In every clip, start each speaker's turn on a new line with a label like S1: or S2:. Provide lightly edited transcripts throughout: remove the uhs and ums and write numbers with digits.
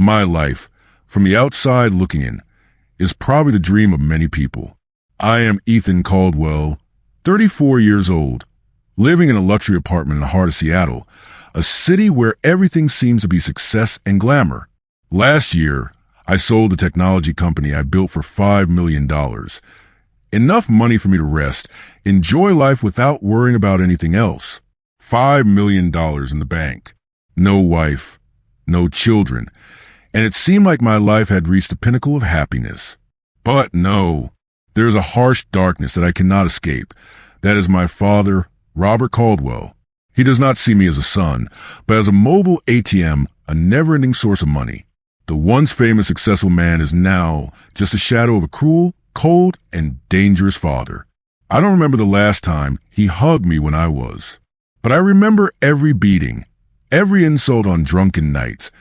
S1: My life, from the outside looking in, is probably the dream of many people. I am Ethan Caldwell, 34 years old, living in a luxury apartment in the heart of Seattle, a city where everything seems to be success and glamour. Last year, I sold the technology company I built for $5 million. Enough money for me to rest, enjoy life without worrying about anything else. $5 million in the bank. No wife, no children, and it seemed like my life had reached the pinnacle of happiness. But no, there is a harsh darkness that I cannot escape. That is my father, Robert Caldwell. He does not see me as a son, but as a mobile ATM, a never-ending source of money. The once famous successful man is now just a shadow of a cruel, cold, and dangerous father. I don't remember the last time he hugged me when I was, but I remember every beating, every insult on drunken nights,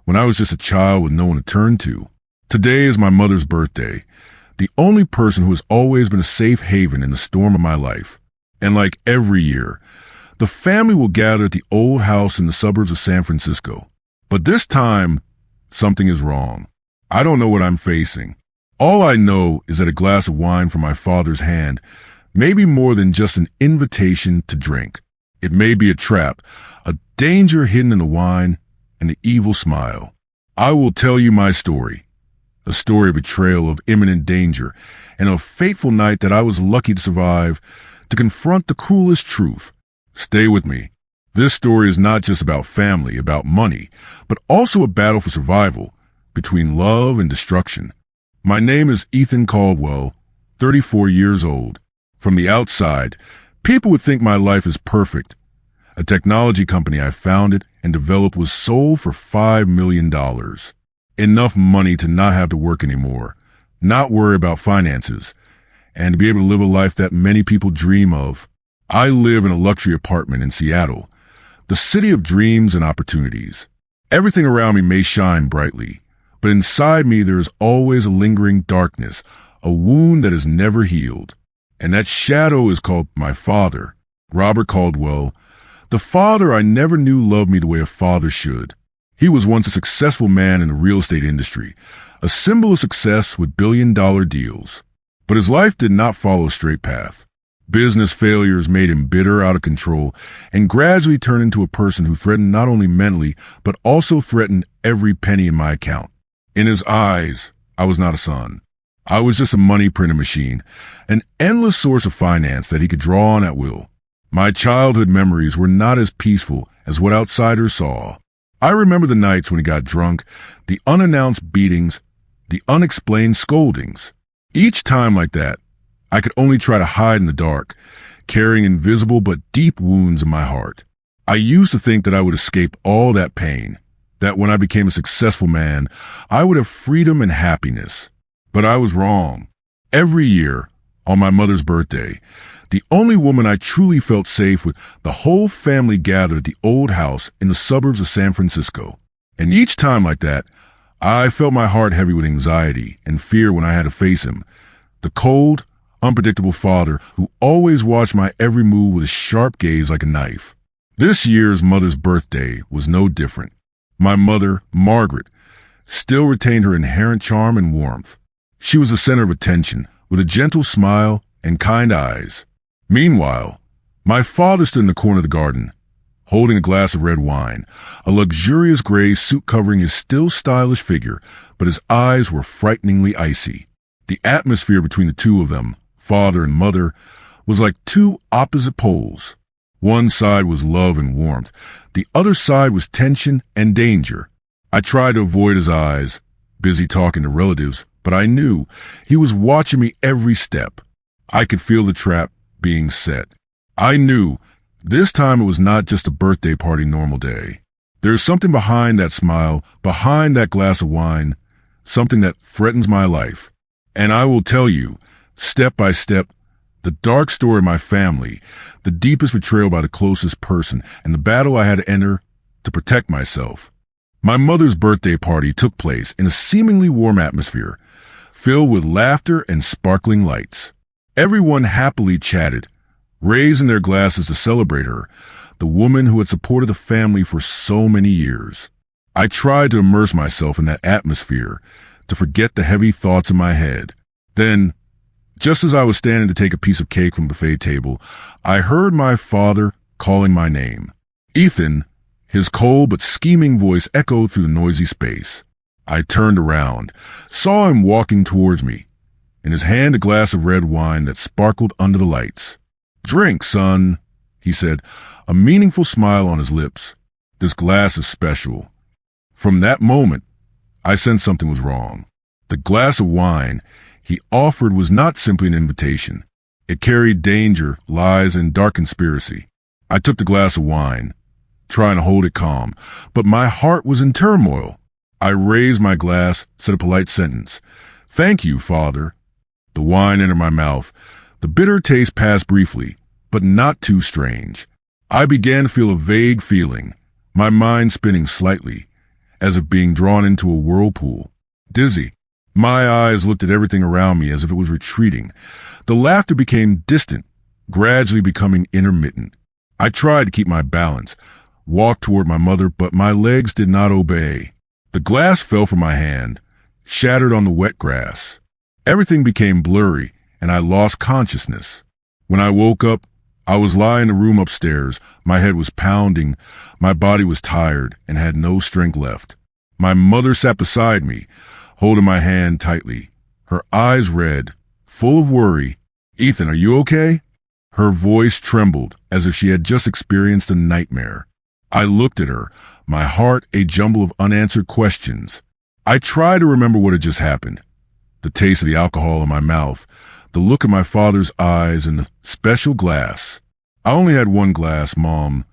S1: when I was just a child with no one to turn to. Today is my mother's birthday, the only person who has always been a safe haven in the storm of my life. And like every year, the family will gather at the old house in the suburbs of San Francisco. But this time, something is wrong. I don't know what I'm facing. All I know is that a glass of wine from my father's hand may be more than just an invitation to drink. It may be a trap, a danger hidden in the wine, and the evil smile. I will tell you my story, a story of betrayal, of imminent danger, and a fateful night that I was lucky to survive to confront the cruelest truth. Stay with me. This story is not just about family, about money, but also a battle for survival between love and destruction. My name is Ethan Caldwell, 34 years old. From the outside, people would think my life is perfect. A technology company I founded and developed was sold for $5 million. Enough money to not have to work anymore, not worry about finances, and to be able to live a life that many people dream of. I live in a luxury apartment in Seattle, the city of dreams and opportunities. Everything around me may shine brightly, but inside me there is always a lingering darkness, a wound that is never healed. And that shadow is called my father, Robert Caldwell, the father I never knew loved me the way a father should. He was once a successful man in the real estate industry, a symbol of success with billion-dollar deals. But his life did not follow a straight path. Business failures made him bitter, out of control, and gradually turned into a person who threatened not only mentally, but also threatened every penny in my account. In his eyes, I was not a son. I was just a money printing machine, an endless source of finance that he could draw on at will. My childhood memories were not as peaceful as what outsiders saw. I remember the nights when he got drunk, the unannounced beatings, the unexplained scoldings. Each time like that, I could only try to hide in the dark, carrying invisible but deep wounds in my heart. I used to think that I would escape all that pain, that when I became a successful man, I would have freedom and happiness. But I was wrong. Every year, on my mother's birthday, the only woman I truly felt safe with, the whole family gathered at the old house in the suburbs of San Francisco. And each time like that, I felt my heart heavy with anxiety and fear when I had to face him. The cold, unpredictable father who always watched my every move with a sharp gaze like a knife. This year's mother's birthday was no different. My mother, Margaret, still retained her inherent charm and warmth. She was the center of attention, with a gentle smile and kind eyes. Meanwhile, my father stood in the corner of the garden, holding a glass of red wine, a luxurious gray suit covering his still stylish figure, but his eyes were frighteningly icy. The atmosphere between the two of them, father and mother, was like two opposite poles. One side was love and warmth. The other side was tension and danger. I tried to avoid his eyes, busy talking to relatives, but I knew he was watching me every step. I could feel the trap being set. I knew this time it was not just a birthday party normal day. There is something behind that smile, behind that glass of wine, something that threatens my life. And I will tell you, step by step, the dark story of my family, the deepest betrayal by the closest person, and the battle I had to enter to protect myself. My mother's birthday party took place in a seemingly warm atmosphere, filled with laughter and sparkling lights. Everyone happily chatted, raising their glasses to celebrate her, the woman who had supported the family for so many years. I tried to immerse myself in that atmosphere, to forget the heavy thoughts in my head. Then, just as I was standing to take a piece of cake from the buffet table, I heard my father calling my name. Ethan, his cold but scheming voice echoed through the noisy space. I turned around, saw him walking towards me, in his hand a glass of red wine that sparkled under the lights. "Drink, son," he said, a meaningful smile on his lips. "This glass is special." From that moment, I sensed something was wrong. The glass of wine he offered was not simply an invitation. It carried danger, lies, and dark conspiracy. I took the glass of wine, trying to hold it calm, but my heart was in turmoil. I raised my glass, said a polite sentence. "Thank you, Father." The wine entered my mouth. The bitter taste passed briefly, but not too strange. I began to feel a vague feeling, my mind spinning slightly, as if being drawn into a whirlpool. Dizzy. My eyes looked at everything around me as if it was retreating. The laughter became distant, gradually becoming intermittent. I tried to keep my balance, walked toward my mother, but my legs did not obey. The glass fell from my hand, shattered on the wet grass. Everything became blurry, and I lost consciousness. When I woke up, I was lying in the room upstairs. My head was pounding, my body was tired, and had no strength left. My mother sat beside me, holding my hand tightly, her eyes red, full of worry. "Ethan, are you okay?" Her voice trembled, as if she had just experienced a nightmare. I looked at her, my heart a jumble of unanswered questions. I tried to remember what had just happened. The taste of the alcohol in my mouth, the look in my father's eyes, and the special glass. "I only had one glass, Mom."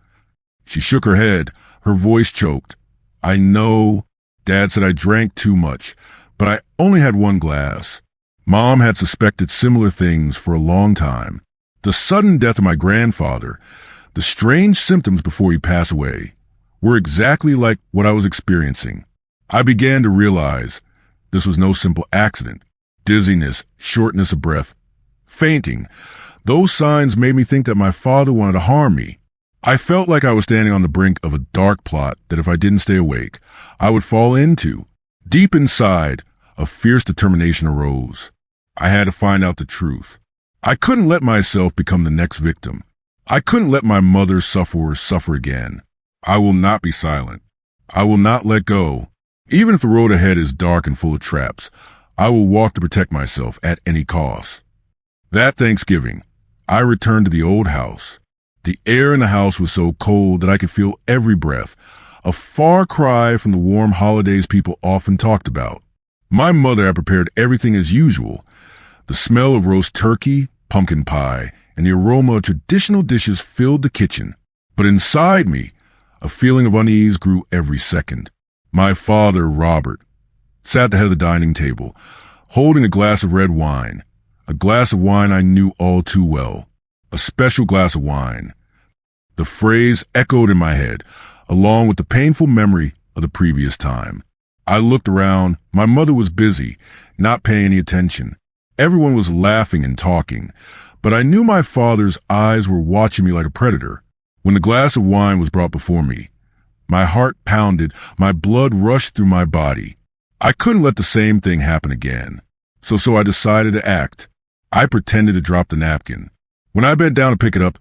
S1: She shook her head, her voice choked. "I know. Dad said I drank too much, but I only had one glass." Mom had suspected similar things for a long time. The sudden death of my grandfather, the strange symptoms before he passed away, were exactly like what I was experiencing. I began to realize this was no simple accident. Dizziness, shortness of breath, fainting. Those signs made me think that my father wanted to harm me. I felt like I was standing on the brink of a dark plot that if I didn't stay awake, I would fall into. Deep inside, a fierce determination arose. I had to find out the truth. I couldn't let myself become the next victim. I couldn't let my mother's sufferers suffer again. I will not be silent. I will not let go. Even if the road ahead is dark and full of traps, I will walk to protect myself at any cost. That Thanksgiving, I returned to the old house. The air in the house was so cold that I could feel every breath, a far cry from the warm holidays people often talked about. My mother had prepared everything as usual. The smell of roast turkey, pumpkin pie, and the aroma of traditional dishes filled the kitchen. But inside me, a feeling of unease grew every second. My father, Robert, sat at the head of the dining table, holding a glass of red wine, a glass of wine I knew all too well, a special glass of wine. The phrase echoed in my head, along with the painful memory of the previous time. I looked around. My mother was busy, not paying any attention. Everyone was laughing and talking, but I knew my father's eyes were watching me like a predator. When the glass of wine was brought before me, my heart pounded, my blood rushed through my body. I couldn't let the same thing happen again. So I decided to act. I pretended to drop the napkin. When I bent down to pick it up,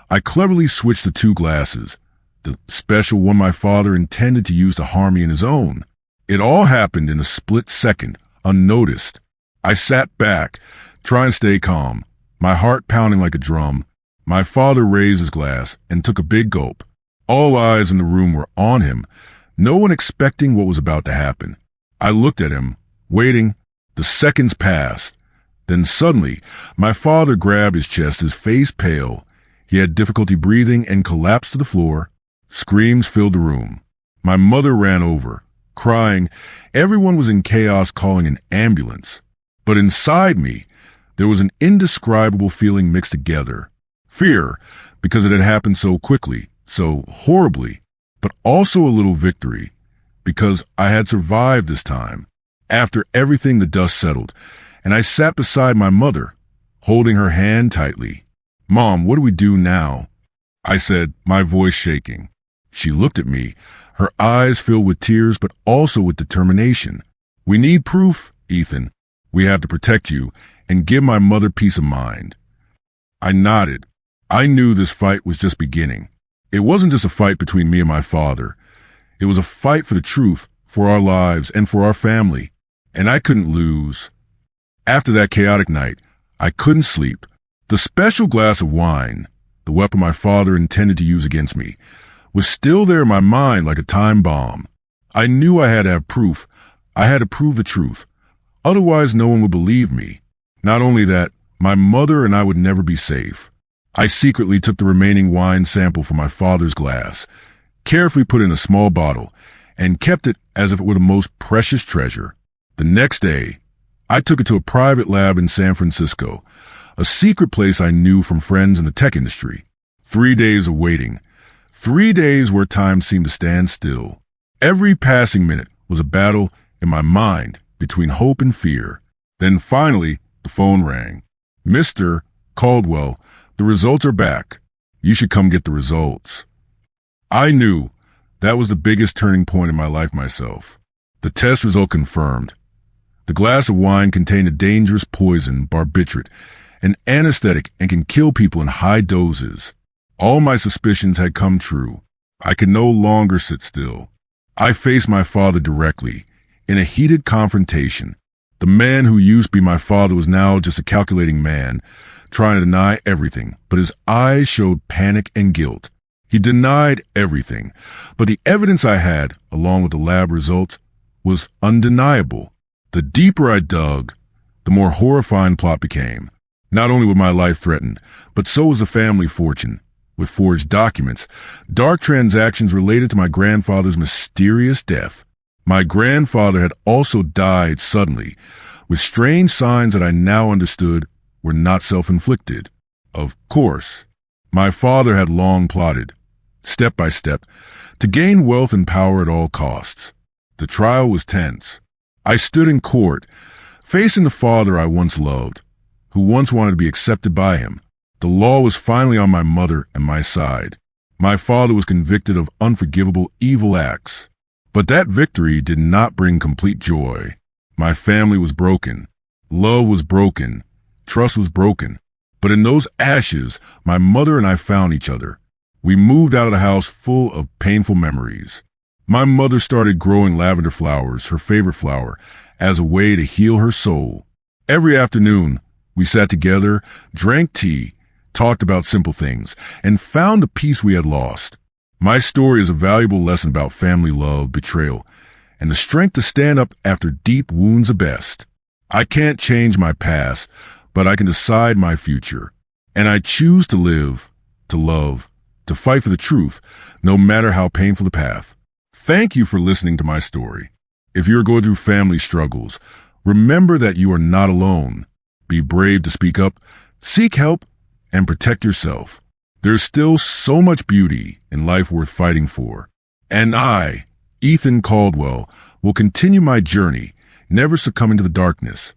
S1: I cleverly switched the two glasses, the special one my father intended to use to harm me in his own. It all happened in a split second, unnoticed. I sat back, trying to stay calm, my heart pounding like a drum. My father raised his glass and took a big gulp. All eyes in the room were on him, no one expecting what was about to happen. I looked at him, waiting. The seconds passed. Then suddenly, my father grabbed his chest, his face pale. He had difficulty breathing and collapsed to the floor. Screams filled the room. My mother ran over, crying. Everyone was in chaos, calling an ambulance. But inside me, there was an indescribable feeling mixed together. Fear, because it had happened so quickly, so horribly, but also a little victory, because I had survived this time. After everything, the dust settled, and I sat beside my mother, holding her hand tightly. "Mom, what do we do now?" I said, my voice shaking. She looked at me, her eyes filled with tears but also with determination. "We need proof, Ethan. We have to protect you and give my mother peace of mind." I nodded. I knew this fight was just beginning. It wasn't just a fight between me and my father. It was a fight for the truth, for our lives, and for our family. And I couldn't lose. After that chaotic night, I couldn't sleep. The special glass of wine, the weapon my father intended to use against me, was still there in my mind like a time bomb. I knew I had to have proof. I had to prove the truth. Otherwise, no one would believe me. Not only that, my mother and I would never be safe. I secretly took the remaining wine sample from my father's glass, carefully put it in a small bottle, and kept it as if it were the most precious treasure. The next day, I took it to a private lab in San Francisco, a secret place I knew from friends in the tech industry. 3 days of waiting. 3 days where time seemed to stand still. Every passing minute was a battle in my mind between hope and fear. Then finally, the phone rang. "Mr. Caldwell, the results are back. You should come get the results." I knew that was the biggest turning point in my life myself. The test result confirmed. The glass of wine contained a dangerous poison, barbiturate, an anesthetic, and can kill people in high doses. All my suspicions had come true. I could no longer sit still. I faced my father directly, in a heated confrontation. The man who used to be my father was now just a calculating man, trying to deny everything, but his eyes showed panic and guilt. He denied everything, but the evidence I had, along with the lab results, was undeniable. The deeper I dug, the more horrifying the plot became. Not only was my life threatened, but so was the family fortune, with forged documents, dark transactions related to my grandfather's mysterious death. My grandfather had also died suddenly, with strange signs that I now understood were not self-inflicted. Of course, my father had long plotted, step by step, to gain wealth and power at all costs. The trial was tense. I stood in court, facing the father I once loved, who once wanted to be accepted by him. The law was finally on my mother and my side. My father was convicted of unforgivable evil acts. But that victory did not bring complete joy. My family was broken. Love was broken. Trust was broken. But in those ashes, my mother and I found each other. We moved out of the house full of painful memories. My mother started growing lavender flowers, her favorite flower, as a way to heal her soul. Every afternoon, we sat together, drank tea, talked about simple things, and found the peace we had lost. My story is a valuable lesson about family love, betrayal, and the strength to stand up after deep wounds are best. I can't change my past, but I can decide my future. And I choose to live, to love, to fight for the truth, no matter how painful the path. Thank you for listening to my story. If you're going through family struggles, remember that you are not alone. Be brave to speak up, seek help, and protect yourself. There's still so much beauty in life worth fighting for. And I, Ethan Caldwell, will continue my journey, never succumbing to the darkness.